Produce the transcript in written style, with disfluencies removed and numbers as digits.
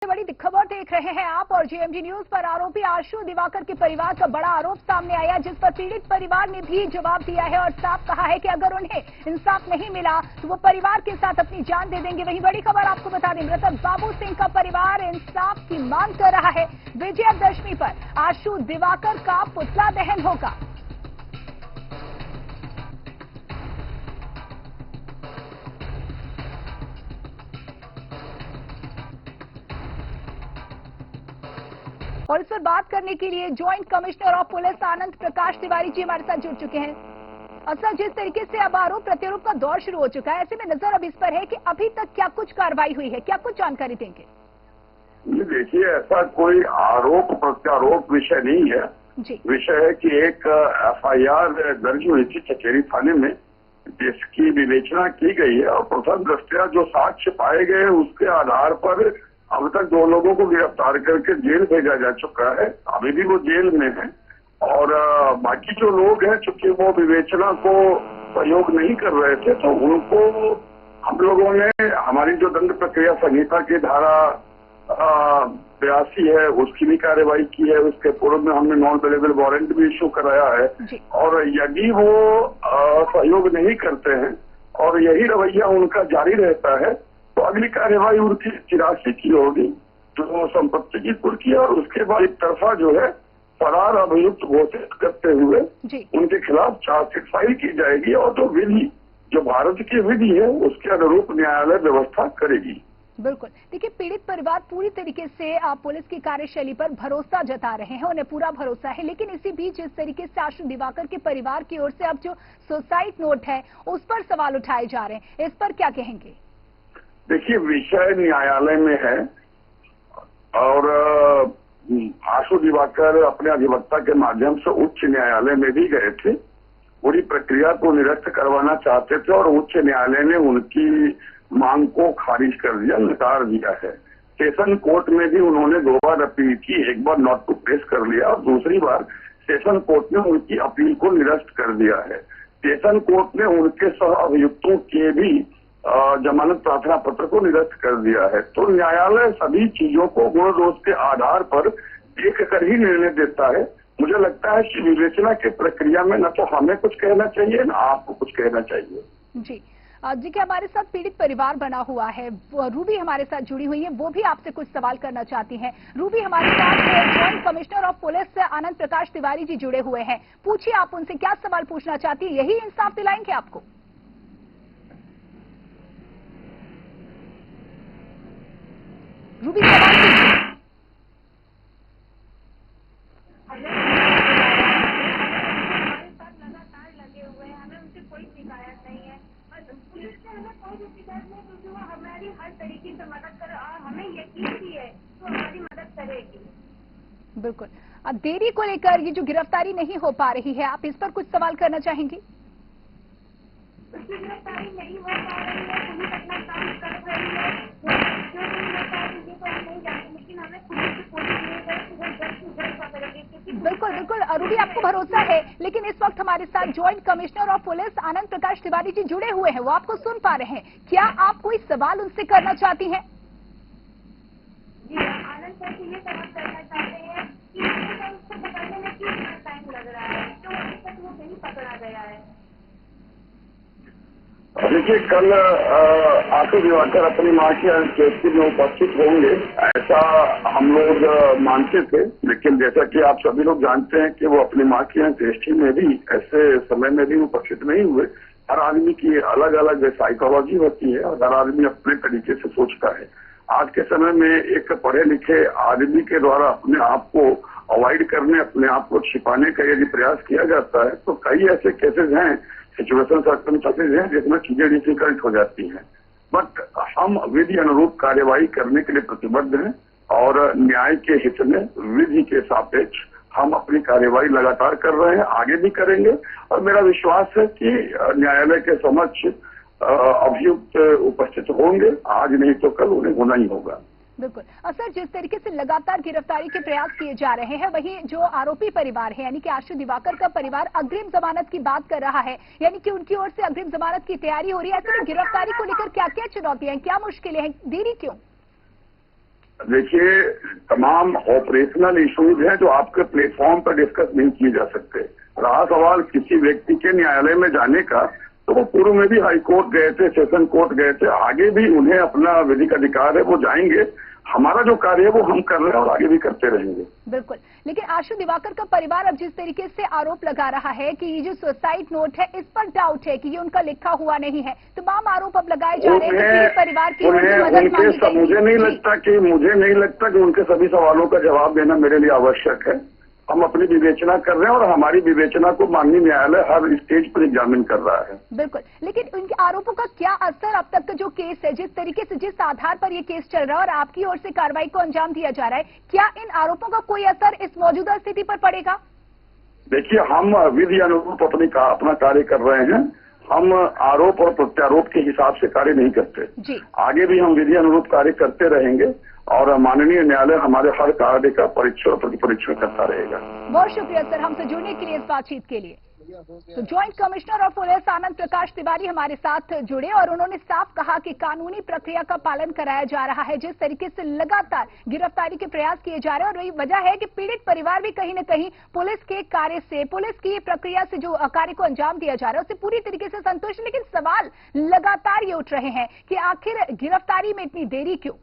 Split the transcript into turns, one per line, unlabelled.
बड़ी खबर देख रहे हैं आप और जेएमजी न्यूज पर। आरोपी आशु दिवाकर के परिवार का बड़ा आरोप सामने आया, जिस पर पीड़ित परिवार ने भी जवाब दिया है और साफ कहा है कि अगर उन्हें इंसाफ नहीं मिला तो वो परिवार के साथ अपनी जान दे देंगे। वहीं बड़ी खबर आपको बता दें, मृतक बाबू सिंह का परिवार इंसाफ की मांग कर रहा है। विजयादशमी पर आशु दिवाकर का पुतला दहन होगा। और इस पर बात करने के लिए joint commissioner of police Anand Prakash Tiwari ji हमारे साथ जुड़ चुके हैं। असल जिस तरीके से अब आरोप प्रत्यारोप का दौर शुरू हो चुका है, ऐसे में नजर अब इस पर है कि अभी तक क्या कुछ कार्रवाई हुई है, क्या कुछ जानकारी देंगे?
देखिए, ऐसा कोई आरोप प्रत्यारोप विषय नहीं है जी। विषय है कि एक एफआईआर दर्ज हुई थी चचेरी थाने में, जिसकी विवेचना की गई है और प्रथम दृष्टया जो साक्ष्य पाए गए उसके आधार पर अब तक 2 लोगों को गिरफ्तार करके जेल भेजा जा चुका है। अभी भी वो जेल में है और बाकी जो लोग हैं, चूंकि वो विवेचना को सहयोग नहीं कर रहे थे, तो उनको हम लोगों ने हमारी जो दंड प्रक्रिया संहिता की धारा 82 है उसकी भी कार्रवाई की है। उसके पूर्व में हमने नॉन अवेलेबल वारंट भी इशू कराया है और यदि वो सहयोग नहीं करते हैं और यही रवैया उनका जारी रहता है तो अगली कार्यवाही उनकी 83 की होगी, जो संपत्ति की कुर्की है, और उसके बाद एक तरफा जो है फरार अभियुक्त घोषित करते हुए उनके खिलाफ चार्जशीट फाइल की जाएगी और जो विधि, जो भारत की विधि है, उसके अनुरूप न्यायालय व्यवस्था करेगी।
बिल्कुल। देखिए, पीड़ित परिवार पूरी तरीके से पुलिस की कार्यशैली पर भरोसा जता रहे हैं, उन्हें पूरा भरोसा है, लेकिन इसी बीच जिस तरीके से आशु दिवाकर के परिवार की ओर से अब जो सुसाइड नोट है उस पर सवाल उठाए जा रहे हैं, इस पर क्या कहेंगे?
देखिए, विषय न्यायालय में है और आशु दिवाकर अपने अधिवक्ता के माध्यम से उच्च न्यायालय में भी गए थे, पूरी प्रक्रिया को निरस्त करवाना चाहते थे और उच्च न्यायालय ने उनकी मांग को खारिज कर दिया, नकार दिया है। सेशन कोर्ट में भी उन्होंने 2 बार अपील की, एक बार नॉट टू प्रेस कर लिया और दूसरी बार सेशन कोर्ट ने उनकी अपील को निरस्त कर दिया है। सेशन कोर्ट ने उनके सह अभियुक्तों के भी जमानत प्रार्थना पत्र को निरस्त कर दिया है। तो न्यायालय सभी चीजों को गुण दोष के आधार पर देख कर ही निर्णय देता है। मुझे लगता है कि विवेचना की प्रक्रिया में न तो हमें कुछ कहना चाहिए न आपको कुछ कहना चाहिए।
जी जी के हमारे साथ पीड़ित परिवार बना हुआ है, रूबी हमारे साथ जुड़ी हुई है, वो भी आपसे कुछ सवाल करना चाहती हैं। रूबी हमारे साथ joint commissioner of police Anand Prakash Tiwari ji जुड़े हुए हैं, पूछिए आप उनसे क्या सवाल पूछना चाहती है, यही इंसाफ दिलाएंगे आपको? रूबी सवाल कीजिए।
लगातार लगे हुए हैं, हमें उनसे कोई शिकायत नहीं है, पुलिस से हमें कोई भी शिकायत नहीं, क्योंकि वो हमारी हर तरीके से मदद करे और हमें यकीन भी है तो हमारी मदद करेगी।
बिल्कुल। अब देरी को लेकर ये जो गिरफ्तारी नहीं हो पा रही है, आप इस पर कुछ सवाल करना चाहेंगी?
उसकी गिरफ्तारी नहीं हो पा रही है, पुलिस अपना काम कर रही है, क्यों नहीं हो पा रही है तो हम नहीं जानते, लेकिन हमें पुलिस से कोई उम्मीद है कि वो जल्द से जल्द पकड़ेगी।
बिल्कुल बिल्कुल रूबी, आपको भरोसा है, लेकिन इस वक्त हमारे साथ joint commissioner of police Anand Prakash Tiwari ji जुड़े हुए हैं, वो आपको सुन पा रहे हैं, क्या आप कोई सवाल उनसे करना चाहती हैं?
जी, आनंद सर से ये सवाल करना चाहते हैं कि उसको पकड़ने में क्यों इतना टाइम लग रहा है, क्यों अभी तक वो नहीं पकड़ा गया है?
देखिए, कल आशु दिवाकर अपनी मां की अंत्येष्टि में उपस्थित होंगे ऐसा हम लोग मानते थे, लेकिन जैसा कि आप सभी लोग जानते हैं कि वो अपनी मां की अंत्येष्टि में भी ऐसे समय में भी उपस्थित नहीं हुए। हर आदमी की अलग अलग साइकोलॉजी होती है और हर आदमी अपने तरीके से सोचता है। आज के समय में एक पढ़े लिखे आदमी के द्वारा अपने आप को अवॉइड करने, अपने आप को छिपाने का यदि प्रयास किया जाता है तो कई ऐसे केसेस हैं, सिचुएशन सर्कमस्टेंसेस हैं जिसमें चीजें डिफिकल्ट हो जाती हैं। बट हम विधि अनुरूप कार्यवाही करने के लिए प्रतिबद्ध हैं और न्याय के हित में विधि के सापेक्ष हम अपनी कार्यवाही लगातार कर रहे हैं, आगे भी करेंगे और मेरा विश्वास है कि न्यायालय के समक्ष अभियुक्त उपस्थित होंगे, आज नहीं तो कल उन्हें होना ही होगा।
बिल्कुल। सर, जिस तरीके से लगातार गिरफ्तारी के प्रयास किए जा रहे हैं, वहीं जो आरोपी परिवार है यानी कि आशु दिवाकर का परिवार अग्रिम जमानत की बात कर रहा है, यानी कि उनकी ओर से अग्रिम जमानत की तैयारी हो रही है। ऐसे में गिरफ्तारी को लेकर क्या क्या चुनौतियां हैं, क्या मुश्किलें हैं, देरी क्यों?
देखिए, तमाम ऑपरेशनल इश्यूज हैं जो आपके प्लेटफॉर्म पर डिस्कस नहीं किए जा सकते। रहा सवाल किसी व्यक्ति के न्यायालय में जाने का, तो वो पूर्व में भी हाई कोर्ट गए थे, सेशन कोर्ट गए थे, आगे भी उन्हें अपना विधिक अधिकार है, वो जाएंगे। हमारा जो कार्य है वो हम कर रहे हैं और आगे भी करते रहेंगे।
बिल्कुल, लेकिन आशु दिवाकर का परिवार अब जिस तरीके से आरोप लगा रहा है कि ये जो सुसाइड नोट है इस पर डाउट है कि ये उनका लिखा हुआ नहीं है, तमाम आरोप अब लगाए जा रहे हैं कि परिवार की मदद मांगी गई।
मुझे नहीं लगता कि उनके सभी सवालों का जवाब देना मेरे लिए आवश्यक है। हम अपनी विवेचना कर रहे हैं और हमारी विवेचना को माननीय न्यायालय हर स्टेज पर एग्जामिन कर रहा है।
बिल्कुल, लेकिन उनके आरोपों का क्या असर अब तक का जो केस है, जिस तरीके से जिस आधार पर ये केस चल रहा है और आपकी ओर से कार्रवाई को अंजाम दिया जा रहा है, क्या इन आरोपों का कोई असर इस मौजूदा स्थिति पर पड़ेगा?
देखिए, हम विधि अनुरूप अपना कार्य कर रहे हैं। हम आरोप और प्रत्यारोप के हिसाब से कार्य नहीं करते
जी।
आगे भी हम विधि अनुरूप कार्य करते रहेंगे और माननीय न्यायालय हमारे हर कार्य का परीक्षण और प्रतिपरीक्षण करता रहेगा।
बहुत शुक्रिया सर, हमसे जुड़ने के लिए, इस बातचीत के लिए। तो joint commissioner of police Anand Prakash Tiwari हमारे साथ जुड़े और उन्होंने साफ कहा कि कानूनी प्रक्रिया का पालन कराया जा रहा है। जिस तरीके से लगातार गिरफ्तारी के प्रयास किए जा रहे हैं और वही वजह है कि पीड़ित परिवार भी कहीं न कहीं पुलिस के कार्य से, पुलिस की प्रक्रिया से जो कार्य को अंजाम दिया जा रहा है उससे पूरी तरीके से संतुष्ट। लेकिन सवाल लगातार ये उठ रहे हैं कि आखिर गिरफ्तारी में इतनी देरी क्यों?